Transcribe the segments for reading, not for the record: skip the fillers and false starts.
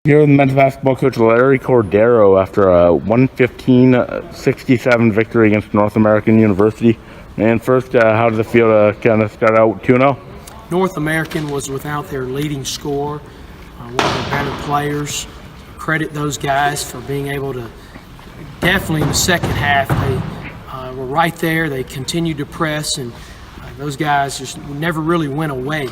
Here with men's basketball coach Larry Cordaro after a 115-67 victory against North American University. And first, how does it feel to kind of start out 2-0? North American was without their leading scorer, one of the better players. Credit those guys for being able to, definitely in the second half, they were right there. They continued to press, and those guys just never really went away.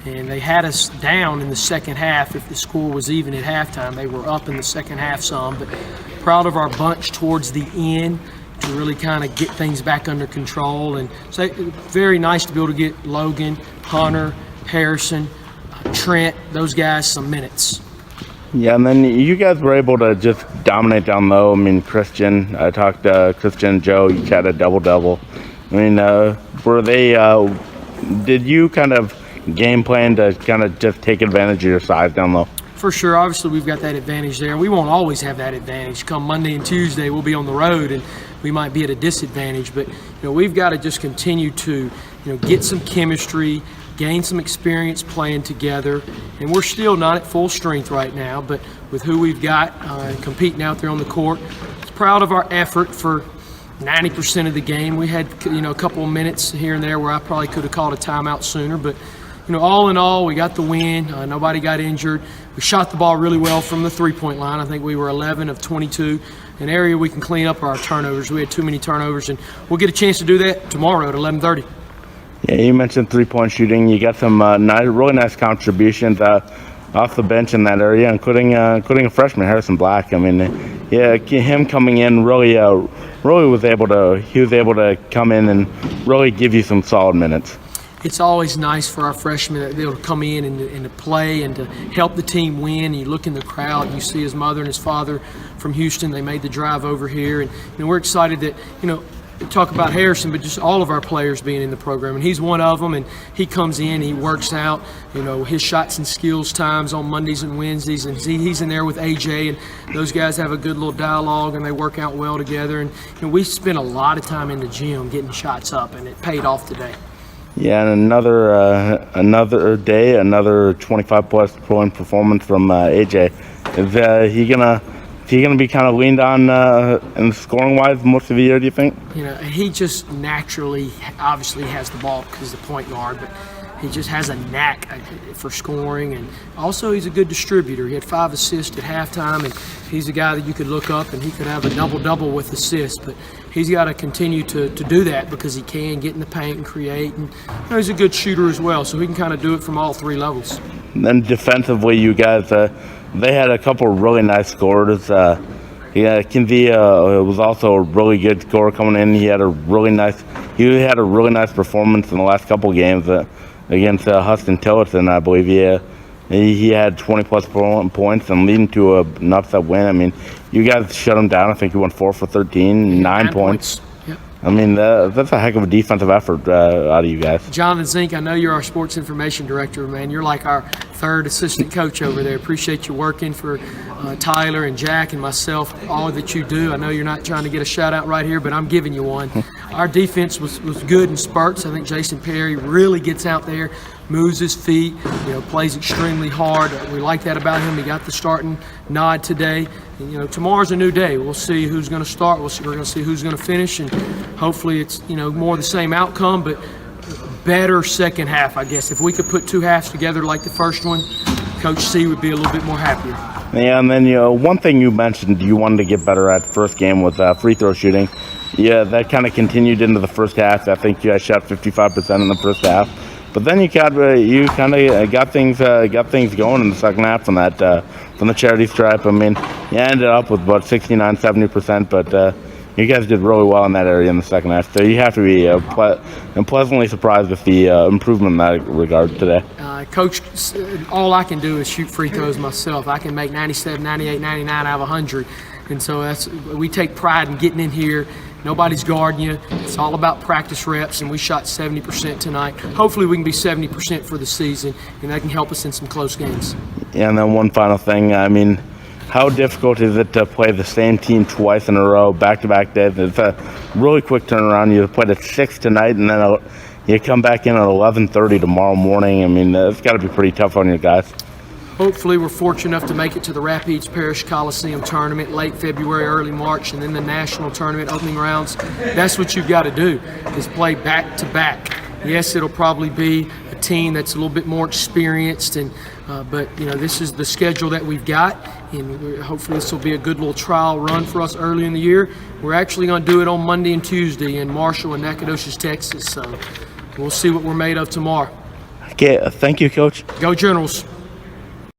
And they had us down in the second half. If the score was even at halftime, they were up in the second half some. But proud of our bunch towards the end to really kind of get things back under control. And so very nice to be able to get Logan, Hunter, Harrison, Trent, those guys some minutes. Yeah, and then you guys were able to just dominate down low. I mean, Christian, I talked to Christian and Joe, each had a double-double. I mean, were they, did you kind of game plan to kind of just take advantage of your size down low? For sure. Obviously, we've got that advantage there. We won't always have that advantage. Come Monday and Tuesday, we'll be on the road, and we might be at a disadvantage. But we've got to just continue to get some chemistry, gain some experience playing together. And we're still not at full strength right now, but with who we've got competing out there on the court, I'm proud of our effort for 90% of the game. We had a couple of minutes here and there where I probably could have called a timeout sooner, but all in all, we got the win. Nobody got injured. We shot the ball really well from the three-point line. I think we were 11 of 22. An area we can clean up are our turnovers. We had too many turnovers, and we'll get a chance to do that tomorrow at 11:30. Yeah, you mentioned three-point shooting. You got some really nice contributions off the bench in that area, including a freshman, Harrison Black. I mean, yeah, him coming in really was able to come in and really give you some solid minutes. It's always nice for our freshmen that they'll come in and to play and to help the team win. And you look in the crowd and you see his mother and his father from Houston. They made the drive over here, and we're excited that talk about Harrison, but just all of our players being in the program, and he's one of them. And he comes in, he works out, his shots and skills times on Mondays and Wednesdays, and he's in there with AJ, and those guys have a good little dialogue, and they work out well together. And we spent a lot of time in the gym getting shots up, and it paid off today. Yeah, and another day, another 25-plus point performance from AJ. Is he gonna be kind of leaned on in scoring-wise most of the year? Do you think? He just naturally, obviously, has the ball because he's the point guard, but he just has a knack for scoring, and also he's a good distributor. He had 5 assists at halftime, and he's a guy that you could look up and he could have a double-double with assists, but he's got to continue to do that because he can get in the paint and create, and he's a good shooter as well, so he can kind of do it from all 3 levels. And then defensively, you guys, they had a couple of really nice scorers. Kinsey was also a really good scorer coming in. He had a really nice performance in the last couple of games against Huston Tillotson, I believe. He had 20-plus points and leading to an upset win. I mean, you guys shut him down. I think you went 4 for 13, 9 points. Yep. I mean, that's a heck of a defensive effort out of you guys. Jonathan Zink, I know you're our sports information director, man. You're like our 3rd assistant coach over there. Appreciate you working for Tyler and Jack and myself, all that you do. I know you're not trying to get a shout out right here, but I'm giving you one. Our defense was good in spurts. I think Jason Perry really gets out there, moves his feet, plays extremely hard. We like that about him. He got the starting nod today. And, tomorrow's a new day. We'll see who's going to start. We're going to see who's going to finish, and hopefully it's more the same outcome, but better second half, I guess. If we could put 2 halves together like the first one, Coach C would be a little bit more happier. Yeah, and then one thing you mentioned you wanted to get better at first game was free throw shooting. Yeah, that kind of continued into the first half. I think you guys shot 55% in the first half. But then you kind of got things going in the second half from the charity stripe. I mean, you ended up with about 69-70%, but you guys did really well in that area in the second half. So you have to be pleasantly surprised with the improvement in that regard today. Coach, all I can do is shoot free throws myself. I can make 97, 98, 99 out of 100. And so we take pride in getting in here. Nobody's guarding you. It's all about practice reps, and we shot 70% tonight. Hopefully we can be 70% for the season, and that can help us in some close games. Yeah, and then one final thing. I mean, how difficult is it to play the same team twice in a row, back-to-back days? It's a really quick turnaround. You played at 6 tonight, and then you come back in at 11:30 tomorrow morning. I mean, it's got to be pretty tough on you guys. hopefully we're fortunate enough to make it to the Rapides Parish Coliseum tournament late February, early March, and then the national tournament opening rounds. That's what you've got to do, is play back to back. Yes, it'll probably be a team that's a little bit more experienced, but this is the schedule that we've got, and hopefully this will be a good little trial run for us early in the year. We're actually going to do it on Monday and Tuesday in Marshall and Nacogdoches, Texas, so we'll see what we're made of tomorrow. Okay, thank you, Coach. Go Generals.